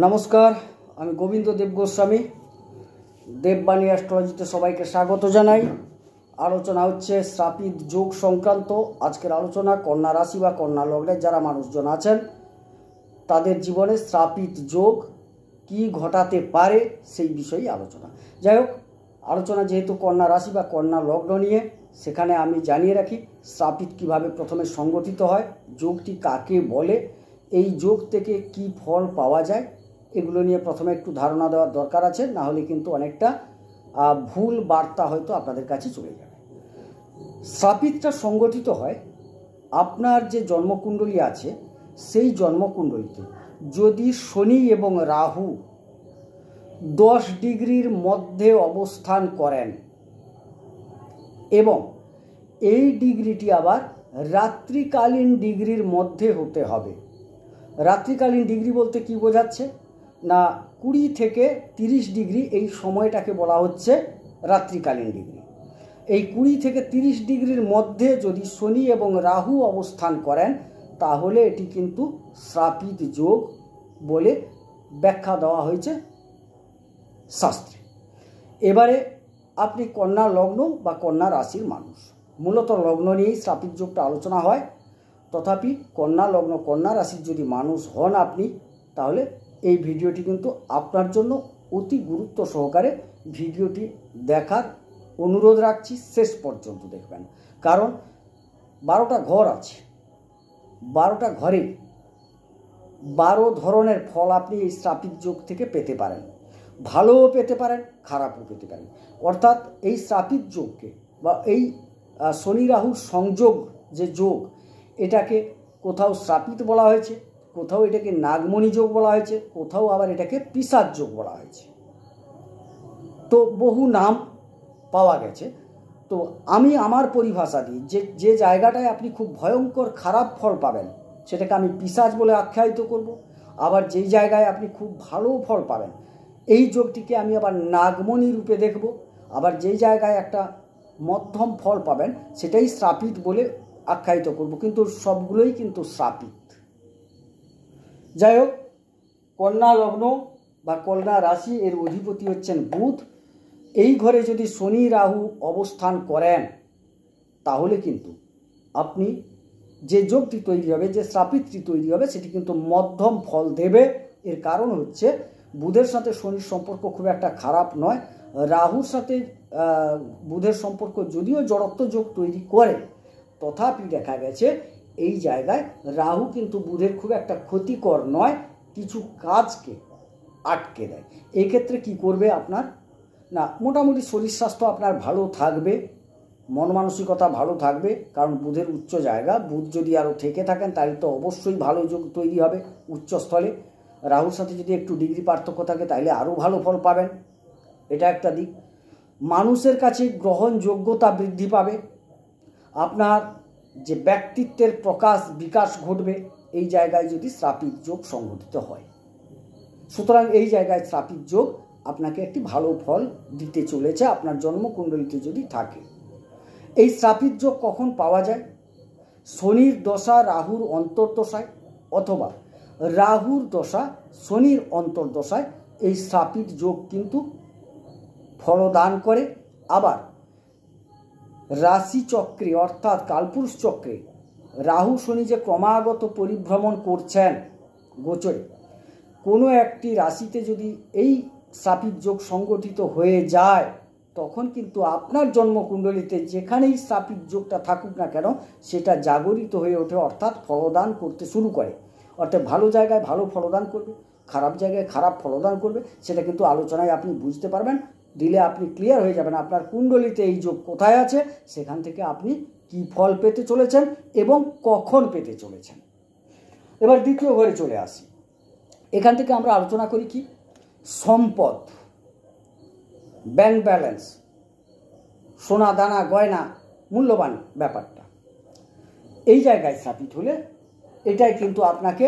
নমস্কার, আমি গোবিন্দ দেব গোস্বামী। দেববাণী অ্যাস্ট্রোলজিতে সবাইকে স্বাগত জানাই। আলোচনা হচ্ছে শ্রাপিত যোগ সংক্রান্ত। আজকের আলোচনা কন্যা রাশি বা কন্যা লগ্নের যারা মানুষজন আছেন তাদের জীবনে শ্রাপিত যোগ কি ঘটাতে পারে সেই বিষয়ে আলোচনা। যাই হোক, আলোচনা যেহেতু কন্যা রাশি বা কন্যা লগ্ন নিয়ে, সেখানে আমি জানিয়ে রাখি শ্রাপিত কিভাবে প্রথমে সংগঠিত হয়, যোগটি কাকে বলে, এই যোগ থেকে কি ফল পাওয়া যায়, এগুলো নিয়ে প্রথমে একটু ধারণা দেওয়ার দরকার আছে। না হলে কিন্তু অনেকটা ভুল বার্তা হয়তো আপনাদের কাছে চলে যাবে। শ্রাপিতটা সংগঠিত হয় আপনার যে জন্মকুণ্ডলী আছে সেই জন্মকুণ্ডলীতে যদি শনি এবং রাহু 10 ডিগ্রির মধ্যে অবস্থান করেন এবং এই ডিগ্রিটি আবার রাত্রিকালীন ডিগ্রির মধ্যে হতে হবে। রাত্রিকালীন ডিগ্রি বলতে কি বোঝাচ্ছে না, 20 থেকে 30 ডিগ্রি এই সময়টাকে বলা হচ্ছে রাত্রিকালীন ডিগ্রি। এই 20 থেকে 30 ডিগ্রির মধ্যে যদি শনি এবং রাহু অবস্থান করেন তাহলে এটি কিন্তু শ্রাপিত যোগ বলে ব্যাখ্যা দেওয়া হয়েছে শাস্ত্রে। এবারে আপনি কন্যা লগ্ন বা কন্যা রাশির মানুষ, মূলত লগ্ন নিয়েই শ্রাপিত যোগটা আলোচনা হয়। তথাপি কন্যা লগ্ন কন্যা রাশির যদি মানুষ হন আপনি, তাহলে এই ভিডিওটি কিন্তু আপনার জন্য অতি গুরুত্ব সহকারে ভিডিওটি দেখার অনুরোধ রাখছি। শেষ পর্যন্ত দেখবেন, কারণ 12টা ঘর আছে, 12টা ঘরে 12 ধরনের ফল আপনি এই শ্রাপিত যোগ থেকে পেতে পারেন। ভালোও পেতে পারেন, খারাপও পেতে পারেন। অর্থাৎ এই শ্রাপিত যোগকে বা এই শনি রাহুর সংযোগ যে যোগ, এটাকে কোথাও শ্রাপিত বলা হয়েছে, কোথাও এটাকে নাগমণি যোগ বলা হয়েছে, কোথাও আবার এটাকে পিশাচ যোগ বলা হয়েছে। তো বহু নাম পাওয়া গেছে। তো আমি আমার পরিভাষা দিই, যে জায়গাটায় আপনি খুব ভয়ঙ্কর খারাপ ফল পাবেন সেটাকে আমি পিশাচ বলে আখ্যায়িত করব। আবার যেই জায়গায় আপনি খুব ভালো ফল পাবেন এই যোগটিকে আমি আবার নাগমণি রূপে দেখব। আবার যেই জায়গায় একটা মধ্যম ফল পাবেন সেটাই শ্রাপিত বলে আখ্যায়িত করব, কিন্তু সবগুলোই কিন্তু শ্রাপিত। যাই হোক, কন্যা লগ্ন বা কন্যা রাশি এর অধিপতি হচ্ছেন বুধ। এই ঘরে যদি শনি রাহু অবস্থান করেন তাহলে কিন্তু আপনি যে যোগটি তৈরি হবে, যে শ্রাপিতটি তৈরি হবে, সেটি কিন্তু মধ্যম ফল দেবে। এর কারণ হচ্ছে বুধের সাথে শনির সম্পর্ক খুব একটা খারাপ নয়। রাহুর সাথে বুধের সম্পর্ক যদিও জড়ত্ব যোগ তৈরি করে, তথাপি দেখা গেছে এই জায়গায় রাহু কিন্তু বুধের খুব একটা ক্ষতিকর নয়, কিছু কাজকে আটকে দেয়। এক্ষেত্রে কি করবে আপনার না, মোটামুটি শরীর স্বাস্থ্য আপনার ভালো থাকবে, মন মানসিকতা ভালো থাকবে, কারণ বুধের উচ্চ জায়গা। বুধ যদি আরও থেকে থাকেন তাহলে তো অবশ্যই ভালো যোগ তৈরি হবে উচ্চস্থলে। রাহুর সাথে যদি একটু ডিগ্রি পার্থক্য থাকে তাহলে আরও ভালো ফল পাবেন, এটা একটা দিক। মানুষের কাছে গ্রহণযোগ্যতা বৃদ্ধি পাবে, আপনার যে ব্যক্তিত্বের প্রকাশ বিকাশ ঘটবে এই জায়গায় যদি শ্রাপিত যোগ সংঘটিত হয়। সুতরাং এই জায়গায় শ্রাপিত যোগ আপনাকে একটি ভালো ফল দিতে চলেছে আপনার জন্মকুণ্ডলিতে যদি থাকে। এই শ্রাপিত যোগ কখন পাওয়া যায়? শনির দশা রাহুর অন্তর্দশায়, অথবা রাহুর দশা শনির অন্তর্দশায় এই শ্রাপিত যোগ কিন্তু ফলদান করে। আবার রাশি চক্রে অর্থাৎ কালপুরুষ চক্রে রাহু শনি যে ক্রমাগত পরিভ্রমণ করছেন গোচরে, কোনো একটি রাশিতে যদি এই শ্রাপিত যোগ সংগঠিত হয়ে যায় তখন কিন্তু আপনার জন্মকুণ্ডলিতে যেখানেই শ্রাপিত যোগটা থাকুক না কেন সেটা জাগরিত হয়ে ওঠে, অর্থাৎ ফলদান করতে শুরু করে। অর্থাৎ ভালো জায়গায় ভালো ফলদান করবে, খারাপ জায়গায় খারাপ ফলদান করবে। সেটা কিন্তু আলোচনায় আপনি বুঝতে পারবেন, দিলে আপনি ক্লিয়ার হয়ে যাবেন আপনার কুণ্ডলিতে এই যোগ কোথায় আছে, সেখান থেকে আপনি কি ফল পেতে চলেছেন এবং কখন পেতে চলেছেন। এবার দ্বিতীয় ঘরে চলে আসি। এখান থেকে আমরা আলোচনা করি কি সম্পদ, ব্যাংক ব্যালেন্স, সোনা দানা গয়না, মূল্যবান ব্যাপারটা। এই জায়গায় শ্রাপিত হলে এটাই কিন্তু আপনাকে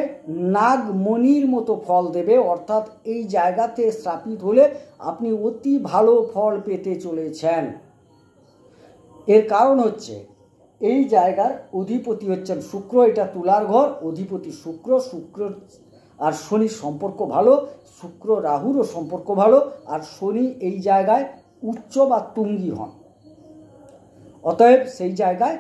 নাগমণির মতো ফল দেবে। অর্থাৎ এই জায়গাতে শ্রাপিত হলে আপনি অতি ভালো ফল পেতে চলেছেন। এর কারণ হচ্ছে এই জায়গার অধিপতি হচ্ছেন শুক্র, এটা তুলার ঘর, অধিপতি শুক্র। শুক্র আর শনির সম্পর্ক ভালো, শুক্র রাহুরও সম্পর্ক ভালো, আর শনি এই জায়গায় উচ্চ বা তুঙ্গি হন। অতএব সেই জায়গায়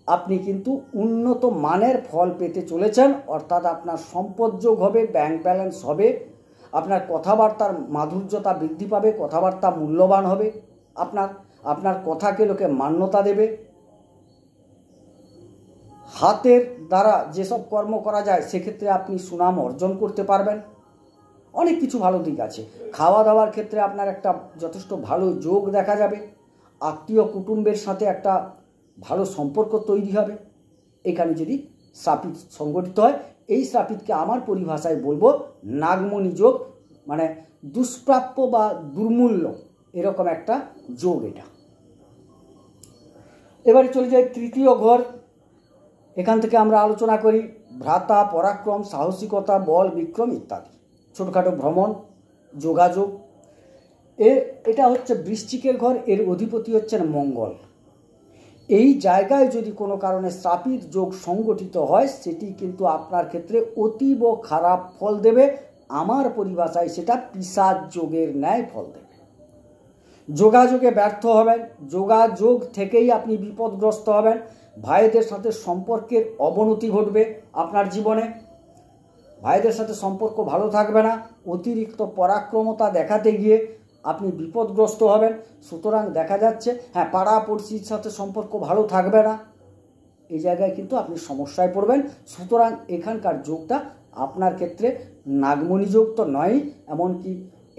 আপনি কিন্তু উন্নত মানের ফল পেতে চলেছেন, অর্থাৎ আপনার সম্পদ যোগ হবে, ব্যাংক ব্যালেন্স হবে, আপনার কথাবার্তার মাধুর্যতা বৃদ্ধি পাবে, কথাবার্তা মূল্যবান হবে, আপনার কথাকে লোকে মান্যতা দেবে। হাতের দ্বারা যেসব কর্ম করা যায় সেক্ষেত্রে আপনি সুনাম অর্জন করতে পারবেন। অনেক কিছু ভালো দিক আছে। খাওয়া দাওয়ার ক্ষেত্রে আপনার একটা যথেষ্ট ভালো যোগ দেখা যাবে। আত্মীয় কুটুম্বের সাথে একটা ভালো সম্পর্ক তৈরি হবে এখানে যদি শ্রাপিত সংগঠিত হয়। এই শ্রাপিতকে আমার পরিভাষায় বলবো নাগমণি যোগ, মানে দুষ্প্রাপ্য বা দুর্মূল্য এরকম একটা যোগ এটা। এবারে চলে যাই তৃতীয় ঘর। এখান থেকে আমরা আলোচনা করি ভ্রাতা, পরাক্রম, সাহসিকতা, বল, বিক্রম ইত্যাদি, ছোটোখাটো ভ্রমণ, যোগাযোগ। এটা হচ্ছে বৃশ্চিকের ঘর, এর অধিপতি হচ্ছেন মঙ্গল। এই জায়গায় যদি কোনো কারণে শ্রাপিত যোগ সংগঠিত হয় সেটি কিন্তু আপনার ক্ষেত্রে অতীব খারাপ ফল দেবে। আমার পরিভাষায় সেটা পিশাচ যোগের ন্যায় ফল দেবে। যোগাযোগে ব্যর্থ হবেন, যোগাযোগ থেকেই আপনি বিপদগ্রস্ত হবেন। ভাইদের সাথে সম্পর্কের অবনতি ঘটবে আপনার জীবনে, ভাইদের সাথে সম্পর্ক ভালো থাকবে না। অতিরিক্ত পরাক্রমতা দেখাতে গিয়ে আপনি বিপদগ্রস্ত হবেন। সুতরাং দেখা যাচ্ছে পাড়া পড়শির সাথে সম্পর্ক ভালো থাকবে না, এই জায়গায় কিন্তু আপনি সমস্যায় পড়বেন। সুতরাং এখানকার যোগটা আপনার ক্ষেত্রে নাগমণি যোগ তো নয়, এমনকি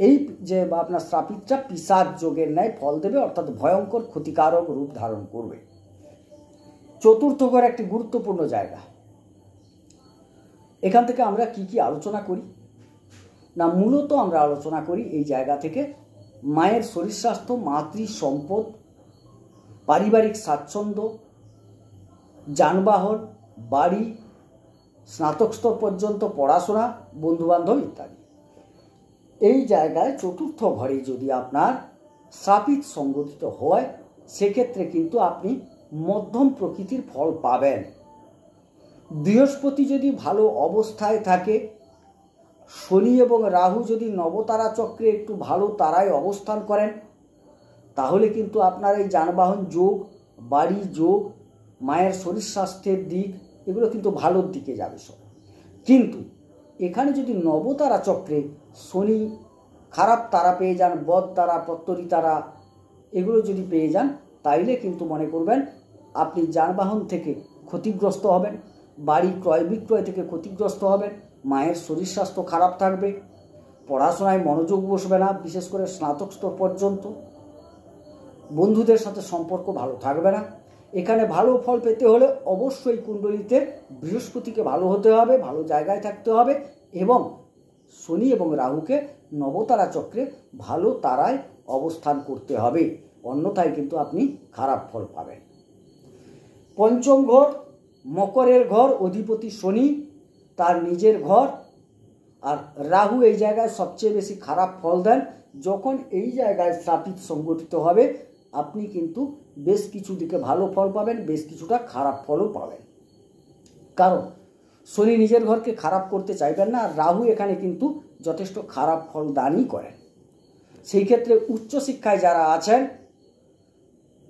এই যে আপনার শ্রাপিতটা পিশাচ যোগের ন্যায় ফল দেবে, অর্থাৎ ভয়ঙ্কর ক্ষতিকারক রূপ ধারণ করবে। চতুর্থ ঘর একটি গুরুত্বপূর্ণ জায়গা। এখান থেকে আমরা কি কি আলোচনা করি না, মূলত আমরা আলোচনা করি এই জায়গা থেকে মায়ের শরীর স্বাস্থ্য, মাতৃ সম্পদ, পারিবারিক স্বাচ্ছন্দ্য, যানবাহন, বাড়ি, স্নাতক স্তর পর্যন্ত পড়াশোনা, বন্ধুবান্ধব ইত্যাদি। এই জায়গায় চতুর্থ ঘরে যদি আপনার শ্রাপিত সংগঠিত হয় সেক্ষেত্রে কিন্তু আপনি মধ্যম প্রকৃতির ফল পাবেন। বৃহস্পতি যদি ভালো অবস্থায় থাকে, শনি এবং রাহু যদি নবতারা চক্রে একটু ভালো তারায় অবস্থান করেন, তাহলে কিন্তু আপনার এই যানবাহন যোগ, বাড়ি যোগ, মায়ের শরীর স্বাস্থ্যের দিক এগুলো কিন্তু ভালোর দিকে যাবে সব। কিন্তু এখানে যদি নবতারা চক্রে শনি খারাপ তারা পেয়ে যান, বদ তারা, পত্তরি তারা এগুলো যদি পেয়ে যান, তাইলে কিন্তু মনে করবেন আপনি যানবাহন থেকে ক্ষতিগ্রস্ত হবেন, বাড়ি ক্রয় বিক্রয় থেকে ক্ষতিগ্রস্ত হবেন, মায়ের শরীর স্বাস্থ্য খারাপ থাকবে, পড়াশোনায় মনোযোগ বসবে না, বিশেষ করে স্নাতক স্তর পর্যন্ত, বন্ধুদের সাথে সম্পর্ক ভালো থাকবে না। এখানে ভালো ফল পেতে হলে অবশ্যই কুণ্ডলিতে বৃহস্পতিকে ভালো হতে হবে, ভালো জায়গায় থাকতে হবে, এবং শনি এবং রাহুকে নবতারা চক্রে ভালো তারায় অবস্থান করতে হবে, অন্যথায় কিন্তু আপনি খারাপ ফল পাবেন। পঞ্চম ঘর মকরের ঘর, অধিপতি শনি, তার নিজের ঘর, আর রাহু এই জায়গায় সবচেয়ে বেশি খারাপ ফল দেন। যখন এই জায়গায় শ্রাপিত সংগঠিত হবে আপনি কিন্তু বেশ কিছু দিকে ভালো ফল পাবেন, বেশ কিছুটা খারাপ ফলও পাবেন, কারণ শনি নিজের ঘরকে খারাপ করতে চাইবেন না, আর রাহু এখানে কিন্তু যথেষ্ট খারাপ ফল দানই করেন। সেই ক্ষেত্রে উচ্চশিক্ষায় যারা আছেন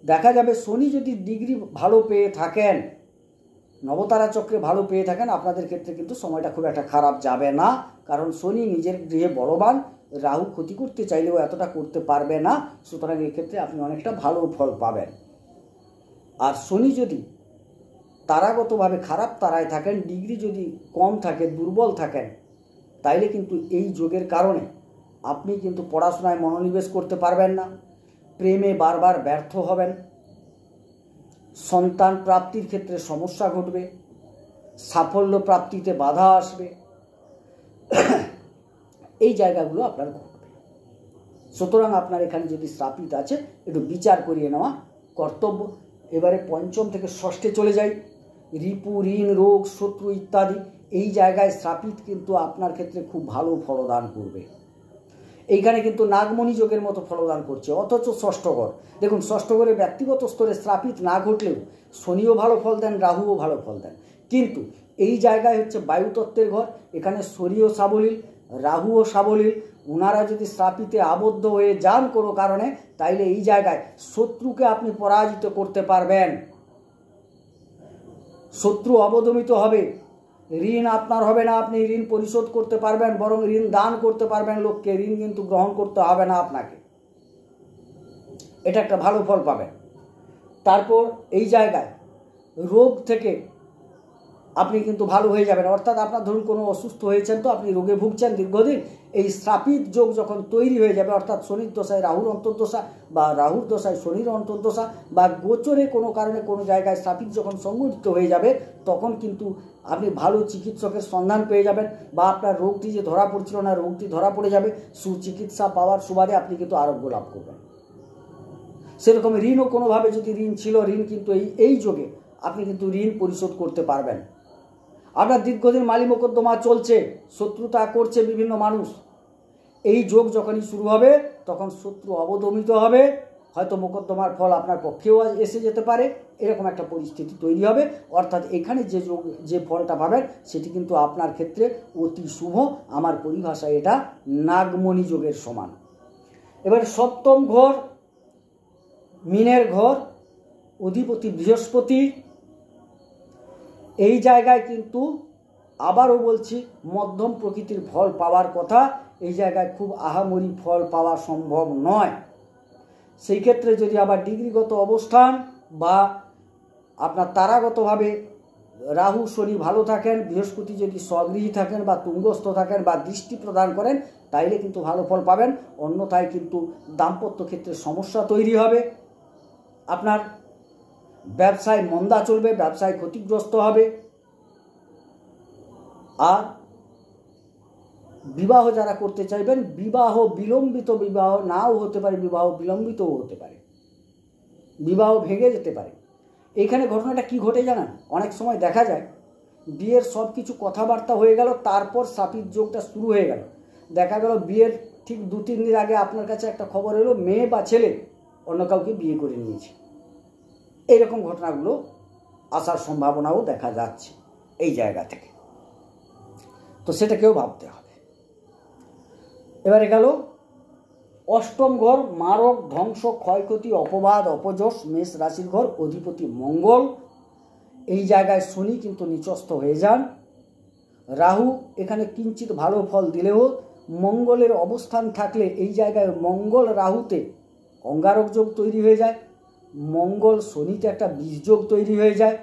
দেখা যাবে শনি যদি ডিগ্রি ভালো পেয়ে থাকেন, নবতারা চক্রে ভালো পেয়ে থাকেন, আপনাদের ক্ষেত্রে কিন্তু সময়টা খুব একটা খারাপ যাবে না, কারণ শনি নিজের গৃহে বলবান, রাহু ক্ষতি করতে চাইলেও এতটা করতে পারবে না। সুতরাং এক্ষেত্রে আপনি অনেকটা ভালো ফল পাবেন। আর শনি যদি তারাগতভাবে খারাপ তারায় থাকেন, ডিগ্রি যদি কম থাকে, দুর্বল থাকেন, তাইলে কিন্তু এই যোগের কারণে আপনি কিন্তু পড়াশোনায় মনোনিবেশ করতে পারবেন না, প্রেমে বারবার ব্যর্থ হবেন, সন্তান প্রাপ্তির ক্ষেত্রে সমস্যা ঘটবে, সাফল্য প্রাপ্তিতে বাধা আসবে, এই জায়গাগুলো আপনার ঘটবে। সুতরাং আপনার এখানে যদি শ্রাপিত আছে একটু বিচার করিয়ে নেওয়া কর্তব্য। এবারে পঞ্চম থেকে ষষ্ঠে চলে যাই। রিপু, ঋণ, রোগ, শত্রু ইত্যাদি, এই জায়গায় শ্রাপিত কিন্তু আপনার ক্ষেত্রে খুব ভালো ফলদান করবে। এইখানে কিন্তু নাগমণি যোগের মতো ফলদান করছে, অথচ ষষ্ঠ ঘর দেখুন, ষষ্ঠ ঘরে ব্যক্তিগত স্তরে শ্রাপিত না ঘটলেও শনিও ভালো ফল দেন, রাহুও ভালো ফল দেন, কিন্তু এই জায়গায় হচ্ছে বায়ুতত্ত্বের ঘর, এখানে শনিও সাবলীল, রাহুও সাবলীল। ওনারা যদি শ্রাপিতে আবদ্ধ হয়ে যান কোনো কারণে, তাইলে এই জায়গায় শত্রুকে আপনি পরাজিত করতে পারবেন, শত্রু অবদমিত হবে, ঋণ আপনার হবে না, আপনি ঋণ পরিশোধ করতে পারবেন, বরং ঋণ দান করতে পারবেন লোককে, ঋণ কিন্তু গ্রহণ করতে হবে না আপনাকে। এটা একটা ভালো ফল পাবেন। তারপর এই জায়গায় রোগ থেকে আপনি কিন্তু ভালো হয়ে যাবেন, অর্থাৎ আপনার ধরুন কোনো অসুস্থ হয়েছেন, তো আপনি রোগে ভুগছেন দীর্ঘদিন, এই শ্রাপিত যোগ যখন তৈরি হয়ে যাবে, অর্থাৎ শনির দশায় রাহুর অন্তর্দশা বা রাহুর দশায় শনির অন্তর্দশা বা গোচরে কোনো কারণে কোনো জায়গায় শ্রাপিত যখন সংগঠিত হয়ে যাবে, তখন কিন্তু আপনি ভালো চিকিৎসকের সন্ধান পেয়ে যাবেন, বা আপনার রোগটি যে ধরা পড়ছিল না, রোগটি ধরা পড়ে যাবে, সুচিকিৎসা পাওয়ার সুবাদে আপনি কিন্তু আরোগ্য লাভ করবেন। সেরকম ঋণও কোনোভাবে যদি ঋণ ছিল, ঋণ কিন্তু এই যোগে আপনি কিন্তু ঋণ পরিশোধ করতে পারবেন। আপনার দীর্ঘদিন মালি মোকদ্দমা চলছে, শত্রুতা করছে বিভিন্ন মানুষ, এই যোগ যখনই শুরু হবে তখন শত্রু অবদমিত হবে, হয়তো মোকদ্দমার ফল আপনার পক্ষেও এসে যেতে পারে, এরকম একটা পরিস্থিতি তৈরি হবে। অর্থাৎ এখানে যে যোগ, যে ফলটা পাবেন সেটি কিন্তু আপনার ক্ষেত্রে অতি শুভ। আমার পরিভাষায় এটা নাগমণি যোগের সমান। এবার সপ্তম ঘর, মিনের ঘর, অধিপতি বৃহস্পতি। এই জায়গায় কিন্তু আবারও বলছি, মধ্যম প্রকৃতির ফল পাওয়ার কথা, এই জায়গায় খুব আহামরি ফল পাওয়া সম্ভব নয়। সেই ক্ষেত্রে যদি আবার ডিগ্রিগত অবস্থান বা আপনার তারাগতভাবে রাহু শনি ভালো থাকেন, বৃহস্পতি যদি স্বগৃহী থাকেন বা তুঙ্গস্থ থাকেন বা দৃষ্টি প্রদান করেন, তাইলে কিন্তু ভালো ফল পাবেন। অন্যথায় কিন্তু দাম্পত্য ক্ষেত্রে সমস্যা তৈরি হবে, আপনার ব্যবসায় মন্দা চলবে, ব্যবসায় ক্ষতিগ্রস্ত হবে। আর বিবাহ যারা করতে চাইবেন, বিবাহ বিলম্বিত, বিবাহ নাও হতে পারে, বিবাহ বিলম্বিতও হতে পারে, বিবাহ ভেঙে যেতে পারে। এইখানে ঘটনাটা কি ঘটে জানেন, অনেক সময় দেখা যায় বিয়ের সব কিছু কথাবার্তা হয়ে গেল, তারপর শ্রাপিত যোগটা শুরু হয়ে গেল, দেখা গেল বিয়ের ঠিক 2-3 দিন আগে আপনার কাছে একটা খবর এলো মেয়ে বা ছেলে অন্য কাউকে বিয়ে করে নিয়েছে। এইরকম ঘটনাগুলো আসার সম্ভাবনাও দেখা যাচ্ছে এই জায়গা থেকে, তো সেটাকেও ভাবতে হবে। এবারে গেল অষ্টম ঘর, মারক, ধ্বংস, ক্ষয়ক্ষতি, অপবাদ, অপযশ, মেষ রাশির ঘর, অধিপতি মঙ্গল। এই জায়গায় শনি কিন্তু নিচস্থ হয়ে যান, রাহু এখানে কিঞ্চিত ভালো ফল দিলেও মঙ্গলের অবস্থান থাকলে এই জায়গায় মঙ্গল রাহুতে অঙ্গারক যোগ তৈরি হয়ে যায়, মঙ্গল শনিতে একটা বীজযোগ তৈরি হয়ে যায়,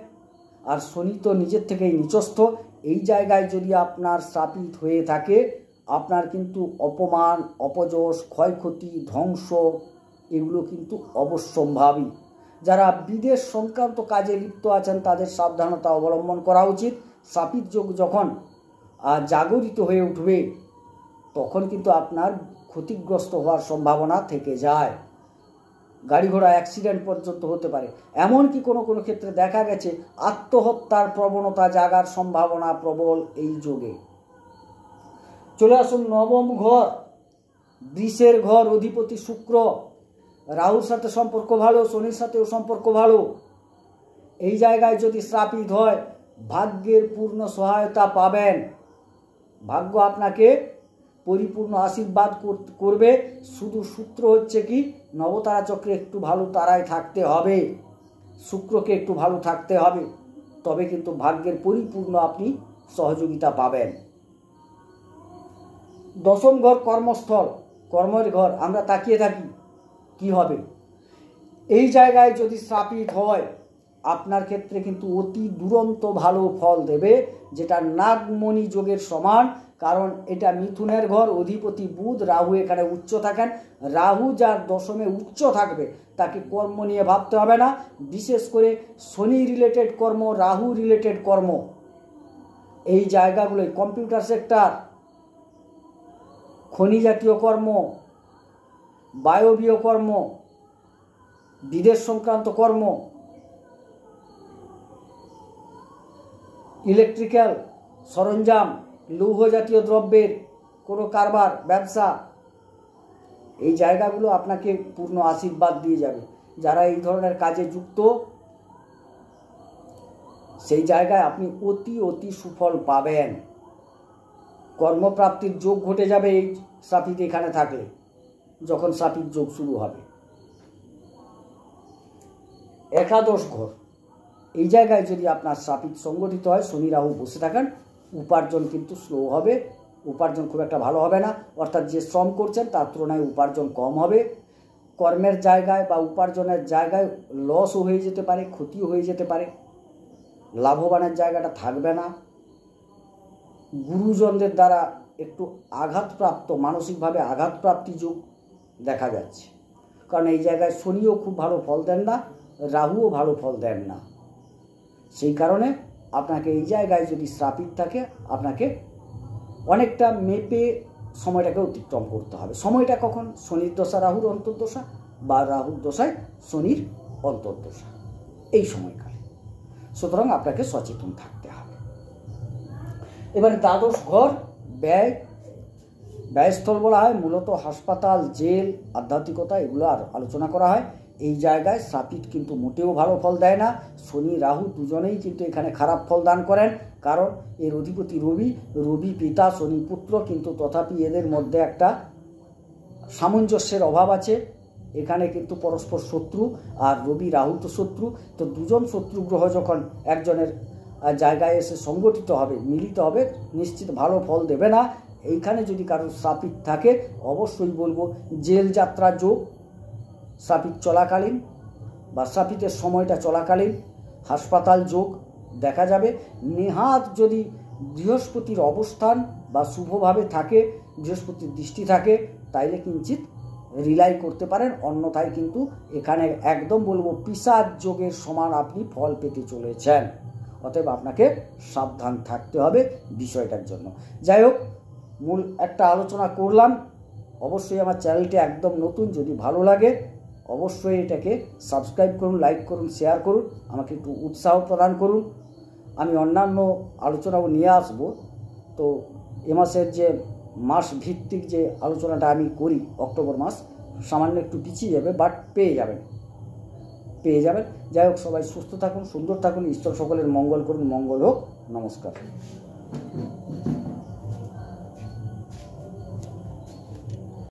আর শনি তো নিজের থেকেই নিচস্থ। এই জায়গায় যদি আপনার শ্রাপিত হয়ে থাকে, আপনার কিন্তু অপমান, অপযশ, ক্ষয়ক্ষতি, ধ্বংস এগুলো কিন্তু অবশ্যম্ভাবী। যারা বিদেশ সংক্রান্ত কাজে লিপ্ত আছেন তাদের সাবধানতা অবলম্বন করা উচিত। শ্রাপিত যোগ যখন জাগরিত হয়ে উঠবে তখন কিন্তু আপনার ক্ষতিগ্রস্ত হওয়ার সম্ভাবনা থেকে যায়, গাড়ি ঘোড়া অ্যাক্সিডেন্ট পর্যন্ত হতে পারে। এমনকি কোনো কোনো ক্ষেত্রে দেখা গেছে আত্মহত্যার প্রবণতা জাগার সম্ভাবনা প্রবল এই যোগে। চলে আসুন নবম ঘর, বৃষের ঘর, অধিপতি শুক্র। রাহুর সাথে সম্পর্ক ভালো, শনির সাথেও সম্পর্ক ভালো। এই জায়গায় যদি শ্রাপিত হয় ভাগ্যের পূর্ণ সহায়তা পাবেন, ভাগ্য আপনাকে পরিপূর্ণ আশীর্বাদ করবে। শুধু সূত্র হচ্ছে কি, নবতারা চক্রে একটু ভালো তারায় থাকতে হবে, শুক্রকে একটু ভালো থাকতে হবে, তবে কিন্তু ভাগ্যের পরিপূর্ণ আপনি সহযোগিতা পাবেন। দশম ঘর, কর্মস্থল, কর্মের ঘর। আমরা তাকিয়ে থাকি কি হবে, এই জায়গায় যদি শ্রাপিত হয় আপনার ক্ষেত্রে কিন্তু অতি দুরন্ত ভালো ফল দেবে, যেটা নাগমণি যোগের সমান। কারণ এটা মিথুনের ঘর, অধিপতি বুধ, রাহু এখানে উচ্চ থাকেন। রাহু যার দশমে উচ্চ থাকবে তাকে কর্ম নিয়ে ভাবতে হবে না, বিশেষ করে শনি রিলেটেড কর্ম, রাহু রিলেটেড কর্ম, এই জায়গাগুলোই কম্পিউটার সেক্টর, খনি জাতীয় কর্ম, বায়বীয় কর্ম, বিদেশ সংক্রান্ত কর্ম, ইলেকট্রিক্যাল সরঞ্জাম, লৌহ জাতীয় দ্রব্যের কোনো কারবার, ব্যবসা, এই জায়গাগুলো আপনাকে পূর্ণ আশীর্বাদ দিয়ে যাবে। যারা এই ধরনের কাজে যুক্ত সেই জায়গায় আপনি অতি অতি সুফল পাবেন। কর্মপ্রাপ্তির যোগ ঘটে যাবে এই শ্রাপিত এখানে থাকলে, যখন শ্রাপিত যোগ শুরু হবে। একাদশ ঘর, এই জায়গায় যদি আপনার শ্রাপিত সংগঠিত হয়, শনি রাহু বসে থাকেন, উপার্জন কিন্তু স্লো হবে, উপার্জন খুব একটা ভালো হবে না। অর্থাৎ যে শ্রম করছেন তার তুলনায় উপার্জন কম হবে। কর্মের জায়গায় বা উপার্জনের জায়গায় লসও হয়ে যেতে পারে, ক্ষতিও হয়ে যেতে পারে, লাভবানের জায়গাটা থাকবে না। গুরুজনদের দ্বারা একটু আঘাতপ্রাপ্ত, মানসিকভাবে আঘাতপ্রাপ্তি যোগ দেখা যাচ্ছে। কারণ এই জায়গায় শনিও খুব ভালো ফল দেন না, রাহুও ভালো ফল দেন না। সেই কারণে আপনাকে এই জায়গায় যদি শ্রাপিত থাকে, আপনাকে অনেকটা মেপে সময়টাকে অতিক্রম করতে হবে। সময়টা কখন? শনির দশা রাহুর অন্তর্দশা বা রাহুর দশায় শনির অন্তর্দশা, এই সময়কালে। সুতরাং আপনাকে সচেতন থাকতে হবে। এবারে দ্বাদশ ঘর ব্যয়, ব্যয়স্থল বলা হয় মূলত হাসপাতাল, জেল, আধ্যাত্মিকতা, এগুলো আর আলোচনা করা হয়। এই জায়গায় শ্রাপিত কিন্তু মোটেও ভালো ফল দেয় না। শনি রাহু দুজনেই কিন্তু এখানে খারাপ ফল দান করেন, কারণ এর অধিপতি রবি, রবি পিতা শনি পুত্র, কিন্তু তথাপি এদের মধ্যে একটা সামঞ্জস্যের অভাব আছে। এখানে কিন্তু পরস্পর শত্রু, আর রবি রাহু তো শত্রু। তো দুজন শত্রু গ্রহ যখন একজনের জায়গায় এসে সংগঠিত হবে, মিলিত হবে, নিশ্চিত ভালো ফল দেবে না। এইখানে যদি কারোর শ্রাপিত থাকে, অবশ্যই বলবো জেল যাত্রা যোগ শ্রাপিত চলাকালীন বা শ্রাপিতের সময়টা চলাকালীন হাসপাতাল যোগ দেখা যাবে। নেহাত যদি বৃহস্পতির অবস্থান বা শুভভাবে থাকে, বৃহস্পতির দৃষ্টি থাকে, তাইলে কিঞ্চিত রিলাই করতে পারেন। অন্যথায় কিন্তু এখানে একদম বলবো পিশাচ যোগের সমান আপনি ফল পেতে চলেছেন। অতএব আপনাকে সাবধান থাকতে হবে বিষয়টার জন্য। যাই হোক, মূল একটা আলোচনা করলাম। অবশ্যই আমার চ্যানেলটি একদম নতুন, যদি ভালো লাগে অবশ্যই এটাকে সাবস্ক্রাইব করুন, লাইক করুন, শেয়ার করুন, আমাকে একটু উৎসাহ প্রদান করুন। আমি অন্যান্য আলোচনাও নিয়ে আসব। তো এ মাসের যে মাস ভিত্তিক যে আলোচনাটা আমি করি, অক্টোবর মাস সামান্য একটু পিছিয়ে যাবে, বাট পেয়ে যাবেন। যাই হোক, সবাই সুস্থ থাকুন, সুন্দর থাকুন, ঈশ্বর সকলের মঙ্গল করুন। মঙ্গল হোক। নমস্কার।